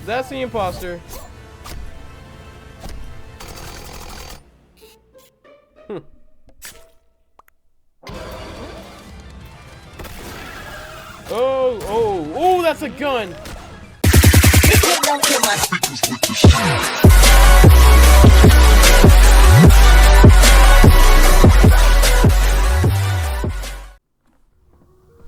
That's the imposter. Oh, that's a gun.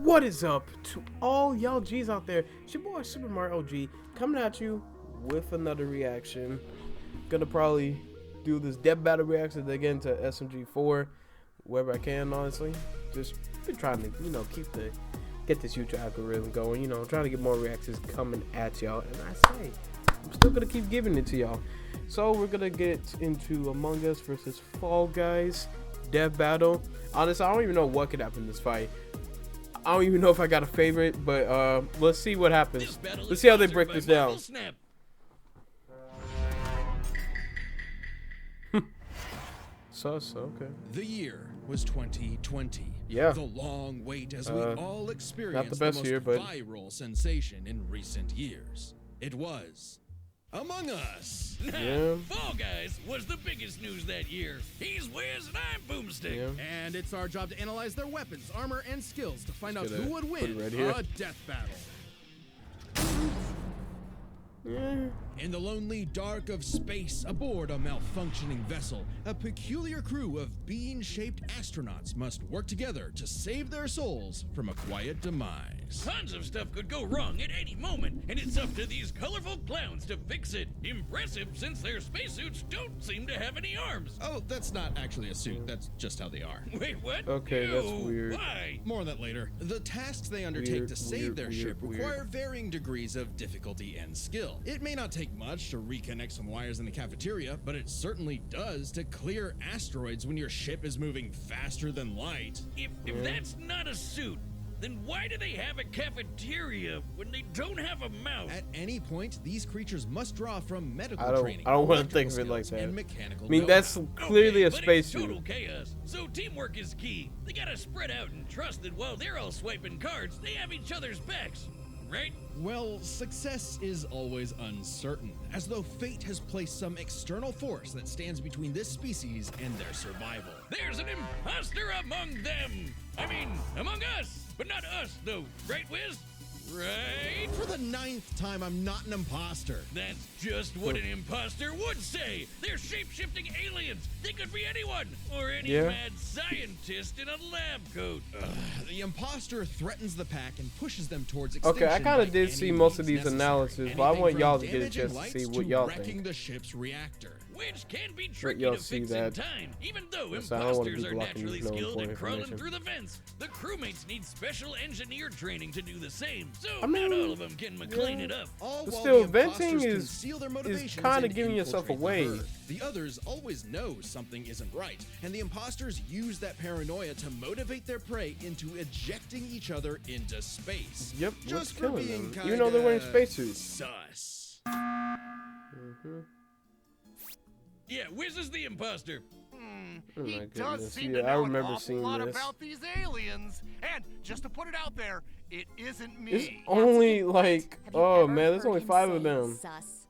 What is up to all y'all G's out there? It's your boy Super Mario OG coming at you with another reaction. Gonna probably do this death battle reaction again to SMG4 wherever I can, honestly. Just been trying to, get this YouTube algorithm going, trying to get more reactions coming at y'all. And I say, I'm still gonna keep giving it to y'all. So we're gonna get into Among Us versus Fall Guys death battle. Honestly, I don't even know what could happen in this fight. I don't even know if I got a favorite, but let's see what happens. Let's see how they break this down. Okay. The year was 2020. Yeah. The long wait as we all experienced not the best most year, but viral sensation in recent years. It was Among Us. Yeah. Fall Guys was the biggest news that year. He's Wiz and I'm Boomstick. Yeah. And it's our job to analyze their weapons, armor, and skills to find out Shoulda who would put it win right here. a death battle. Yeah. In the lonely dark of space, aboard a malfunctioning vessel, a peculiar crew of bean-shaped astronauts must work together to save their souls from a quiet demise. Tons of stuff could go wrong at any moment, and it's up to these colorful clowns to fix it. Impressive, since their spacesuits don't seem to have any arms. Oh, that's not actually a suit, that's just how they are. Wait, what? Okay, that's Ew, weird. Why? More on that later. The tasks they undertake to save their ship require varying degrees of difficulty and skill. It may not take much to reconnect some wires in the cafeteria, but it certainly does to clear asteroids when your ship is moving faster than light. If that's not a suit, then why do they have a cafeteria when they don't have a mouth? At any point, these creatures must draw from medical I training. don't want to electrical think of it like skills, that. and mechanical I mean, know-how. that's clearly a but it's spacesuit. total chaos, so teamwork is key. They gotta spread out and trust that while they're all swiping cards, they have each other's backs, right? Well, success is always uncertain, as though fate has placed some external force that stands between this species and their survival. There's an imposter among them! I mean, among us! But not us, though, right, Wiz? Right? For the 9th time, I'm not an imposter. That's just what an imposter would say! They're shape-shifting aliens! They could be anyone! Or any mad scientist in a lab coat! The imposter threatens the pack and pushes them towards extinction. Okay, I kind of by did any see most of means these necessary. analysis, but I want Anything y'all from to get a chance damaging to see lights what to y'all wrecking think. the ship's reactor. Which can be tricky y'all to see fix that. in time, even though Yes, I don't wanna imposters be are blocking naturally no skilled at important crawling information. through the vents. The crewmates need special engineer training to do the same, so I mean, not all of them can McLean it up. All But while still, the venting imposters is conceal their motivations kinda and giving yourself infiltrate the away. herd. The others always know something isn't right, and the imposters use that paranoia to motivate their prey into ejecting each other into space. Yep, what's just for killing being them? Even though they're wearing kinda spacesuits. Sus. Yeah, Wiz is the imposter. Oh He my does goodness. seem Yeah, to I know remember an awful seeing lot this. about these aliens. And just to put it out there, it isn't me. It's only like, Have you oh ever man, there's heard only him 5 say of them. Sus?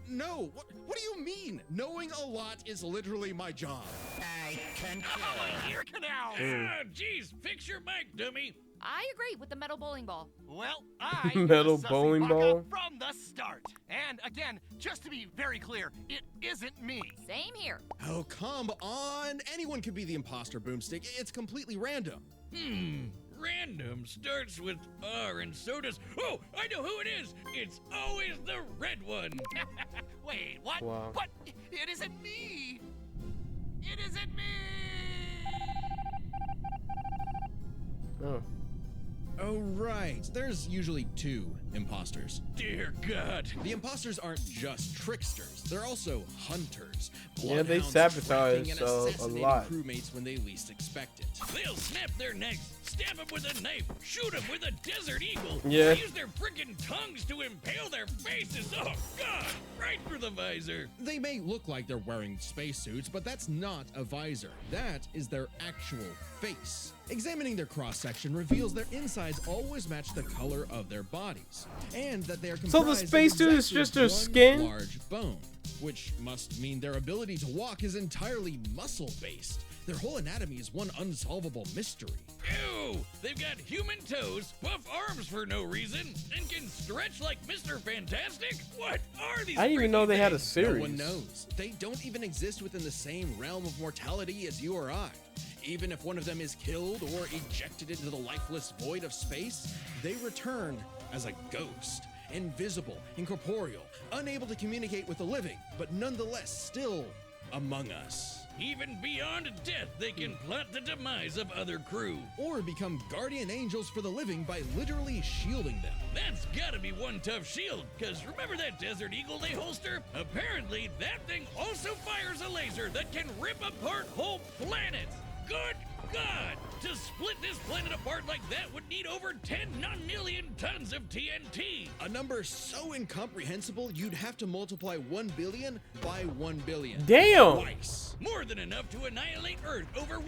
No, what do you mean? Knowing a lot is literally my job. I can kill. Ear canal. Ah, jeez, fix your mic, dummy. I agree with the metal bowling ball. Well, I Metal was sussing bowling Baka ball? from the start. And again, just to be very clear, it isn't me. Same here. Oh, come on. Anyone could be the imposter, Boomstick. It's completely random. Random starts with R and so does. Oh, I know who it is. It's always the red one. Wait, what? Wow. But it isn't me. It isn't me. Oh. Oh, right. There's usually 2 imposters. Dear God. The imposters aren't just tricksters, they're also hunters. Yeah, they Bloodhounds sabotage, tracking and a assassinating lot. crewmates when they least expect it. They'll snap their necks, stab them with a knife, shoot them with a desert eagle, Yeah. or use their freaking tongues to impale their faces. Oh, God, right through the visor. They may look like they're wearing spacesuits, but that's not a visor. That is their actual face. Examining their cross-section reveals their insides always match the color of their bodies. bones, and that they are So the comprised of spacesuit is exactly just their one skin? large bone, which must mean their ability to walk is entirely muscle-based. Their whole anatomy is one unsolvable mystery. Ew! They've got human toes, buff arms for no reason, and can stretch like Mr. Fantastic? What are these? I didn't even know they had a things? series. No one knows. They don't even exist within the same realm of mortality as you or I. Even if one of them is killed or ejected into the lifeless void of space, they return as a ghost, invisible, incorporeal, unable to communicate with the living, but nonetheless still among us. Even beyond death, they can plot the demise of other crew. Or become guardian angels for the living by literally shielding them. That's gotta be one tough shield, cause remember that Desert Eagle they holster? Apparently, that thing also fires a laser that can rip apart whole planets. Good God! To split this planet apart like that would need over 10 nonillion tons of TNT. A number so incomprehensible you'd have to multiply 1 billion by 1 billion. Damn. Twice. More than enough to annihilate Earth over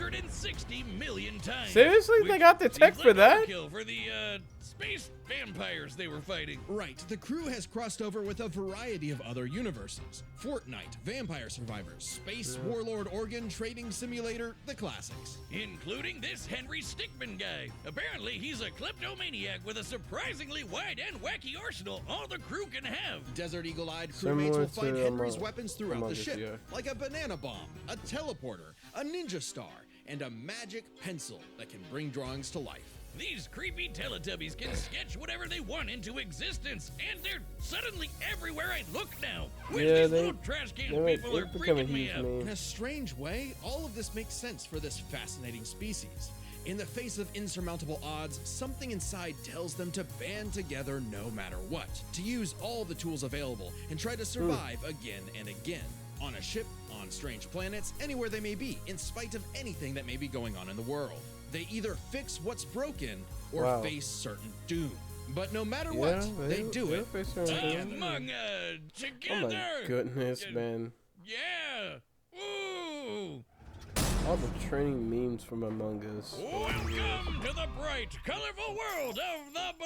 160 million times. Seriously? They Which got the tech seems for like that? overkill for the space vampires they were fighting. Right, the crew has crossed over with a variety of other universes. Fortnite, Vampire Survivors, Space Warlord Organ Trading Simulator, the classics. Including this Henry Stickmin guy. Apparently, he's a kleptomaniac with a surprisingly wide and wacky arsenal all the crew can have. Desert Eagle-eyed Similar crewmates will find to, Henry's weapons throughout Among the Us, ship, yeah. like a banana bomb, a teleporter, a ninja star, and a magic pencil that can bring drawings to life. These creepy Teletubbies can sketch whatever they want into existence, and they're suddenly everywhere I look now. Where's Yeah, these they- little trash can They're people are becoming freaking me huge, out. In man. a strange way, all of this makes sense for this fascinating species. In the face of insurmountable odds, something inside tells them to band together no matter what, to use all the tools available and try to survive again and again. On a ship, on strange planets, anywhere they may be, in spite of anything that may be going on in the world. They either fix what's broken or Wow. face certain doom. But no matter Yeah, what, they do they're it. facing everything. Among Oh together. my goodness, man. Yeah. Ooh. All the training memes from Among Us. Welcome to the bright, colorful world of the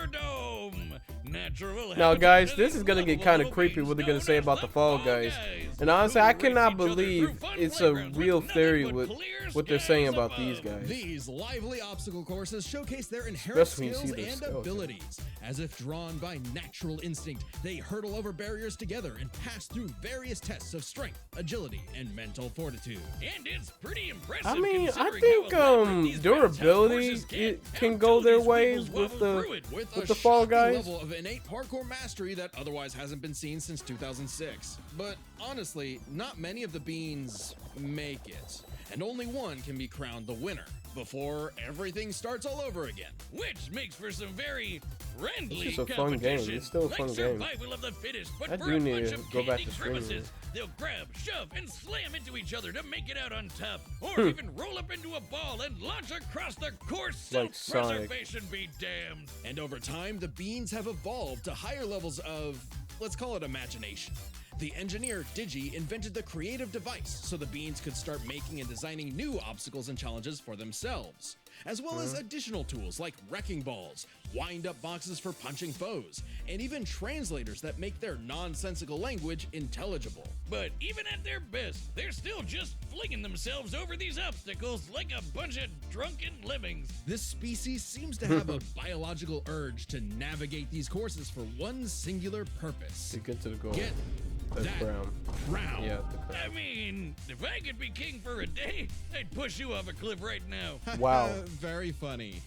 Blunderdome. Natural Now, habitat guys, to this these is gonna get lovable kind of little creepy beings what they're gonna known say as about the the Fall Fall Guys. Guys, And honestly, who I race cannot each other believe through fun it's a playgrounds with real nothing theory but with clear what they're saying skies about above. these guys. These lively obstacle courses showcase their inherent Especially when you skills see their and skeleton. abilities. As if drawn by natural instinct, they hurdle over barriers together and pass through various tests of strength, agility, and mental fortitude. And it's pretty impressive. I mean, I considering think how elaborate these durability bounce house courses it get. can How go do their these way weebles with wobble through it? With the a Fall shocking Guys. level of innate parkour mastery that otherwise hasn't been seen since 2006. But honestly, not many of the beans make it, and only one can be crowned the winner before everything starts all over again. Which makes for some very friendly It's just a fun game. competition. It's still a like fun game. survival of the fittest, but I for do a need bunch to of go back candy to streaming crevices. They'll grab, shove, and slam into each other to make it out on top, or Hmm. even roll up into a ball and launch across the course. Like Self-preservation be damned. And over time, the beans have evolved to higher levels of, let's call it imagination. The engineer Digi invented the creative device so the beans could start making and designing new obstacles and challenges for themselves, as well as additional tools like wrecking balls, wind-up boxes for punching foes, and even translators that make their nonsensical language intelligible. But even at their best, they're still just flinging themselves over these obstacles like a bunch of drunken lemmings. This species seems to have a biological urge to navigate these courses for one singular purpose. To get to the goal. Get That's that brown. crown. Yeah, the I crown. mean, if I could be king for a day, I'd push you off a cliff right now. Wow. Very funny.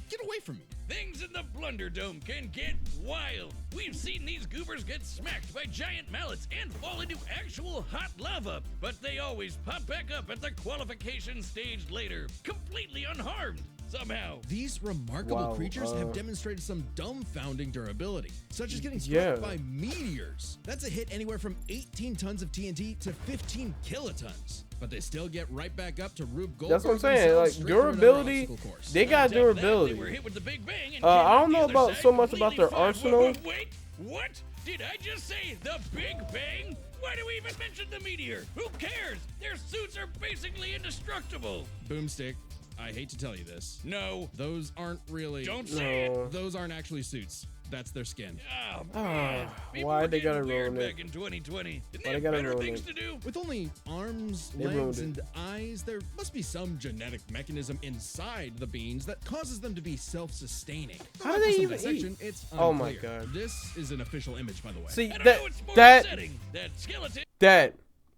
Get away from me. Things in the Blunderdome can get wild. We've seen these goobers get smacked by giant mallets and fall into actual hot lava, but they always pop back up at the qualification stage later, completely unharmed. Somehow. These remarkable Wow, creatures have demonstrated some dumbfounding durability, such as getting struck Yeah. by meteors. That's a hit anywhere from 18 tons of TNT to 15 kilotons. But they still get right back up to Rube Goldberg. That's what I'm saying. Like themselves straight through another durability, obstacle course. they got On top of that, they were durability. hit with the Big Bang and I came don't out the know other about side so much about their completely fine. arsenal. Wait, what? Did I just say the Big Bang? Why do we even mention the meteor? Who cares? Their suits are basically indestructible. Boomstick. I hate to tell you this. No. Those aren't really. Don't say it. No. Those aren't actually suits. That's their skin. Oh, Ah, man. People why were they gotta getting weird ruin it? back in 2020. Didn't Why they they have gotta better ruin things it? to do? With only arms, They ruined legs, it. and eyes, there must be some genetic mechanism inside the beans that causes them to be self-sustaining. How do they Some even dissection, eat? It's Oh my unclear. God. This is an official image, by the way. See I don't that know what's more that upsetting. That skeleton.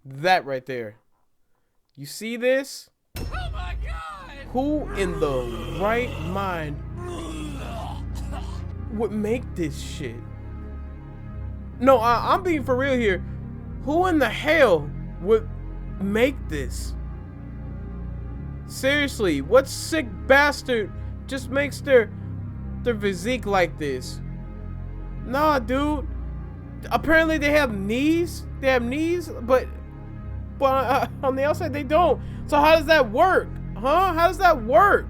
that right there. You see this? Oh my God! Who in the right mind would make this shit? No, I'm being for real here. Who in the hell would make this? Seriously, what sick bastard just makes their physique like this? Nah, dude. Apparently they have knees. They have knees, but on the outside they don't. So how does that work? Huh? How does that work?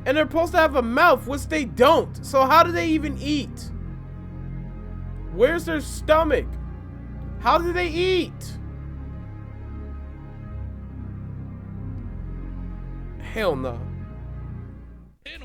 And they're supposed to have a mouth, which they don't. So how do they even eat? Where's their stomach? How do they eat? Hell no.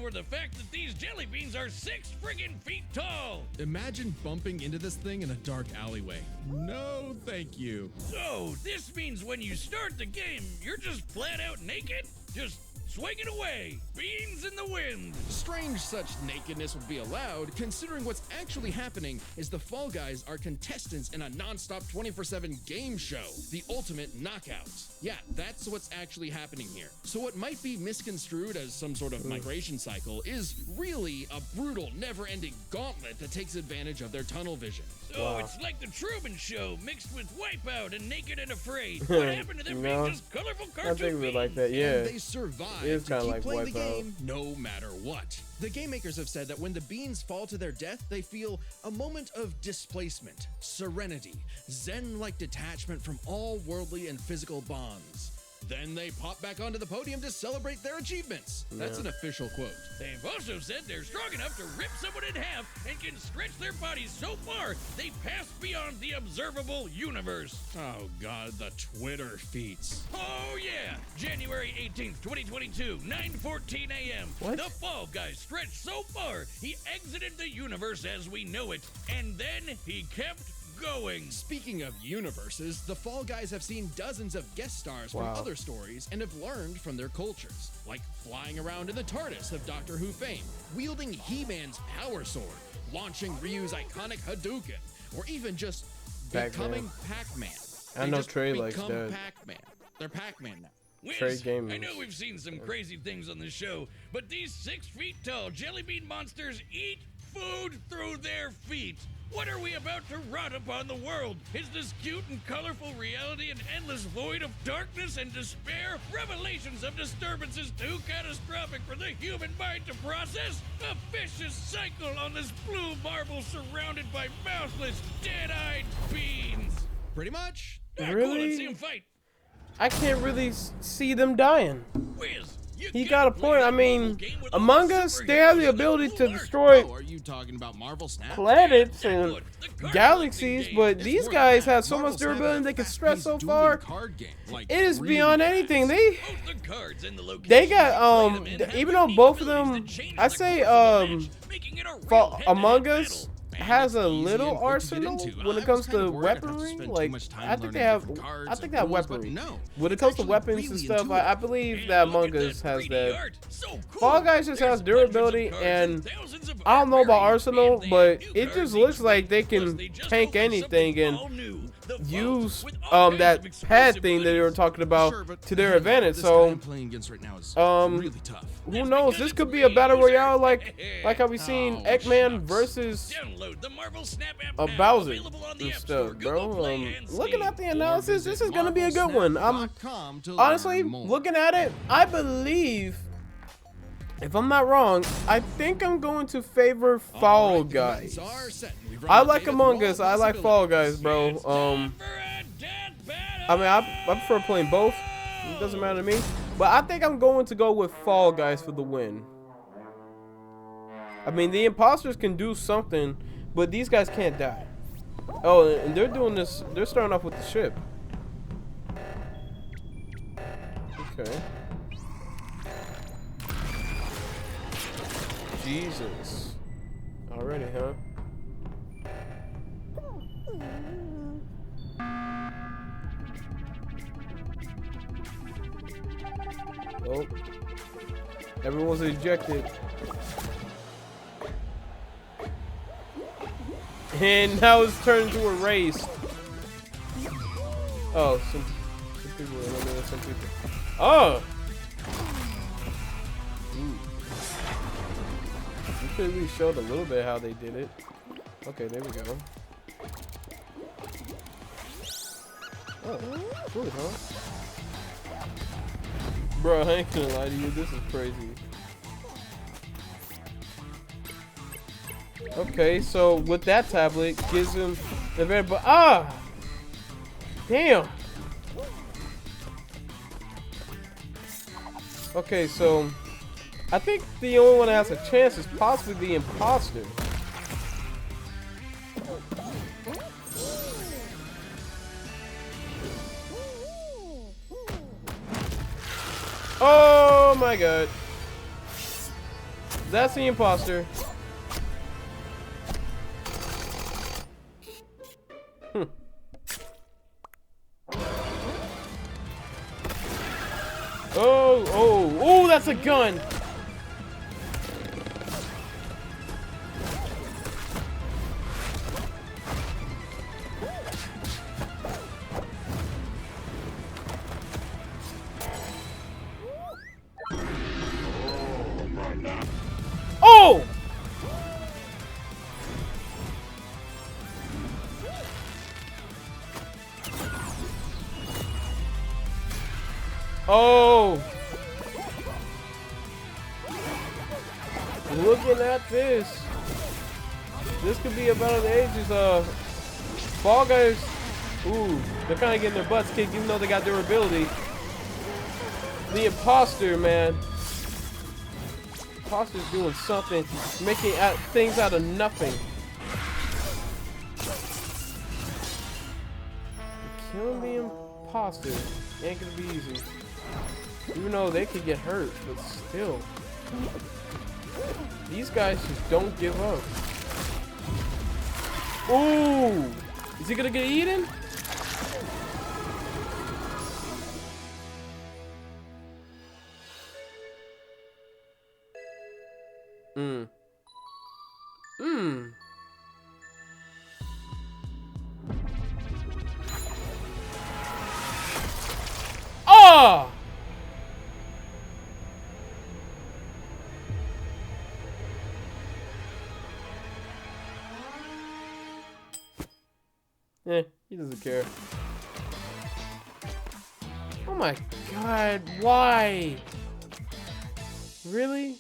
Or the fact that these jelly beans are 6 friggin' feet tall. Imagine bumping into this thing in a dark alleyway. No, thank you. So this means when you start the game, you're just flat out naked? Just swinging away, beans in the wind. Strange such nakedness would be allowed, considering what's actually happening is the Fall Guys are contestants in a non-stop 24/7 game show, the Ultimate Knockout. Yeah, that's what's actually happening here. So what might be misconstrued as some sort of migration cycle is really a brutal, never-ending gauntlet that takes advantage of their tunnel vision. So Wow. it's like the Truman Show mixed with Wipeout and Naked and Afraid. What happened to them No. being just colorful I cartoon think we beans? like that, yeah. And they survive It is to kinda keep like playing the Wipeout. game no matter what. The game makers have said that when the beans fall to their death, they feel a moment of displacement, serenity, zen-like detachment from all worldly and physical bonds. Then they pop back onto the podium to celebrate their achievements. That's an official quote. They've also said they're strong enough to rip someone in half and can stretch their bodies so far they pass beyond the observable universe. Oh god, the Twitter feats. Oh yeah! January 18th, 2022, 9:14 a.m. What? The Fall Guy stretched so far he exited the universe as we know it, and then he kept going. Speaking of universes, the Fall Guys have seen dozens of guest stars Wow. from other stories and have learned from their cultures, like flying around in the TARDIS of Doctor Who fame, wielding He-Man's power sword, launching Ryu's iconic Hadouken, or even just Pac-Man. becoming Pac-Man. I They know just Trey likes become that. Pac-Man. They're Pac-Man now. Wiz, Trey I Gamers. know we've seen some crazy things on the show, but these 6 feet tall jelly bean monsters eat food through their feet. What are we about to rot upon the world? Is this cute and colorful reality an endless void of darkness and despair? Revelations of disturbances too catastrophic for the human mind to process? A vicious cycle on this blue marble surrounded by mouthless, dead-eyed beans. Pretty much. Ah, cool, Really? let's see 'em fight. I can't really see them dying. Wiz, you He gotta got a play point. that I mean, mobile game with all the Among Us, they have the superheroes and ability cool to art. destroy Oh, are you talking about Marvel Snap? planets Yeah, and look, the card galaxies, collecting but game. these It's more guys than that. have so Marvel much Snap is durability a they can stretch fast-paced so dueling far. card game, like It is really beyond fast. anything. They Both the cards and the locations got you play them in have even though unique both of abilities them, that change I the say course of the match, making it a real head-to-head Among Us battle. has a easy little and quick to get arsenal into. when I it comes was kind to of worried I'd have to weaponry. spend too Like much time I think learning they have, different cards I think and they have rules, but weaponry. no, When it it's comes to actually weapons really and stuff, intuitive. I believe And that look Among at Us has 3D that. art. So cool. Fall Guys just There's has hundreds of durability, cards and thousands of I don't know about art Arsenal, variants, and but they have it new just cards looks each like week. they Plus, can they just tank opened anything something and all new. The Vault, use with all kinds that of exclusive pad thing that they were goodies. talking about Sure, but to their hang on, advantage. this guy So I'm playing against right now is really tough. who knows? This could be a battle royale like how we seen Oh, Eggman shucks. versus Download the Marvel Snap app a now, Bowser available on the and App Store, stuff, Google bro. Play, and Looking Steam. at the analysis, this is gonna be a good one. MarvelSnap.com to Honestly, learn more. looking at it, I believe, if I'm not wrong, I think I'm going to favor Fall All right, the Guys. buttons are set, and we've run I the like data Among through Us. all I like Fall Guys, bro. It's time for a dead battle. I mean, I prefer playing both. It doesn't matter to me. But I think I'm going to go with Fall Guys for the win. I mean, the imposters can do something, but these guys can't die. Oh, and they're doing this. They're starting off with the ship. Okay. Jesus. Already, huh? Oh. Everyone's ejected. And now it's turned into a race. Oh, some people are eliminating some people. Oh! Ooh. You could at least showed a little bit how they did it. Okay, there we go. Oh, good, huh? Bro, I ain't gonna lie to you, this is crazy. Okay, so with that tablet, gives him the very damn! Okay, so I think the only one that has a chance is possibly the imposter. Oh my god. That's the imposter. Oh, that's a gun. Oh! Oh! Looking at this. This could be about an ages. Fall Guys. Ooh, they're kind of getting their butts kicked even though they got durability. The imposter, man. Imposter's doing something, making things out of nothing. Killing the imposter ain't gonna be easy. Even though they could get hurt, but still. These guys just don't give up. Ooh! Is he gonna get eaten? Ah! He doesn't care. Oh my god, why? Really?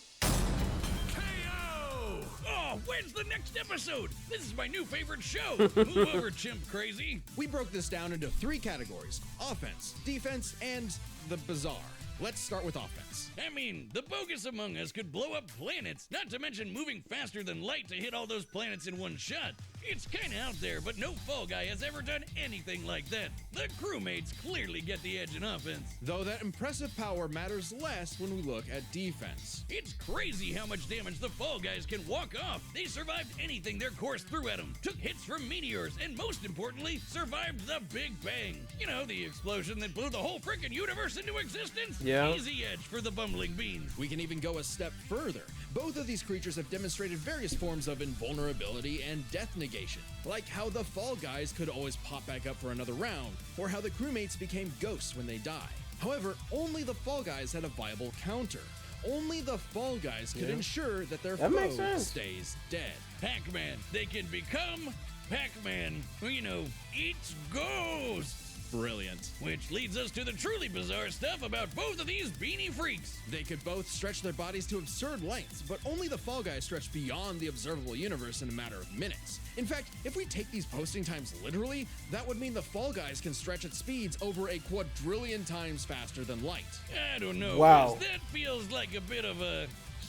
Oh, when's the next episode? This is my new favorite show. Move over, Chimp Crazy. We broke this down into 3 categories: offense, defense, and the bizarre. Let's start with offense. I mean, the bogus Among Us could blow up planets, not to mention moving faster than light to hit all those planets in one shot. It's kinda out there, but no Fall Guy has ever done anything like that. The crewmates clearly get the edge in offense. Though that impressive power matters less when we look at defense. It's crazy how much damage the Fall Guys can walk off. They survived anything their course threw at them, took hits from meteors, and most importantly, survived the Big Bang. You know, the explosion that blew the whole freaking universe into existence? Yeah. Easy edge for the bumbling beans. We can even go a step further. Both of these creatures have demonstrated various forms of invulnerability and death negation, like how the Fall Guys could always pop back up for another round, or how the crewmates became ghosts when they die. However, only the Fall Guys had a viable counter. Only the Fall Guys could ensure that their foe stays dead. Pac-Man, they can become Pac-Man, who, you know, eats ghosts. Brilliant. Which leads us to the truly bizarre stuff about both of these beanie freaks. They could both stretch their bodies to absurd lengths, but only the Fall Guys stretch beyond the observable universe in a matter of minutes. In fact, if we take these posting times literally, that would mean the Fall Guys can stretch at speeds over a quadrillion times faster than light. I don't know. Wow. That feels like a bit of a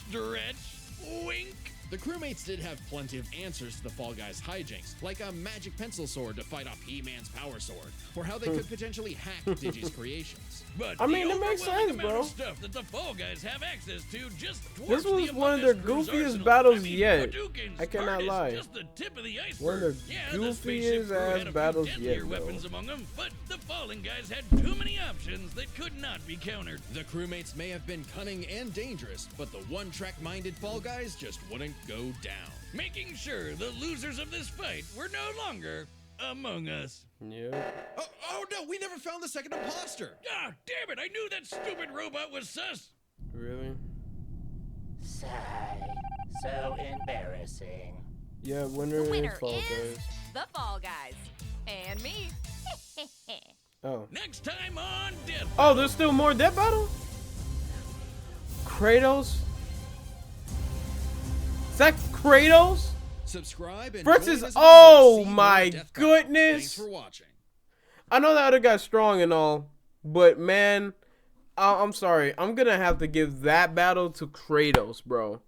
stretch. Wink. The crewmates did have plenty of answers to the Fall Guys hijinks, like a magic pencil sword to fight off He-Man's power sword, or how they could potentially hack Digi's creations. But I mean, the it makes overwhelming sense, amount bro. of stuff that the Fall Guys have access to just This dwarfs the was one of Among their Us crew's goofiest arsenal. battles I mean, yet. Hadouken's I cannot part is lie. just the tip of the iceberg. One of the Yeah, the spaceship goofiest crew ass had a battles few yet, deadlier bro. weapons among them, but the Fallen Guys had too many options that could not be countered. The crewmates may have been cunning and dangerous, but the one-track-minded Fall Guys just wouldn't go down. Making sure the losers of this fight were no longer among us. Yeah. Oh no, we never found the second imposter! Ah, damn it! I knew that stupid robot was sus. Really? Sigh. So embarrassing. Yeah, winner, The winner is Fall is Guys. the Fall Guys. And me. Oh. Next time on Death. Oh, there's still more Death Battle? Kratos? Is that Kratos? Subscribe and Versus- join us oh for See my More Death Battle. goodness. Thanks for watching. I know that other guy's strong and all, but man, I'm sorry. I'm gonna have to give that battle to Kratos, bro.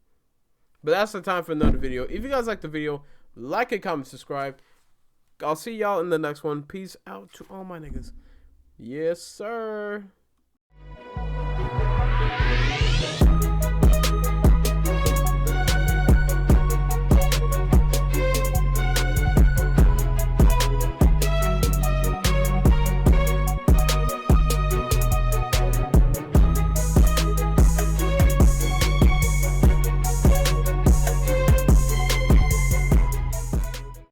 But that's the time for another video. If you guys like the video, like it, comment, subscribe. I'll see y'all in the next one. Peace out to all my niggas. Yes, sir.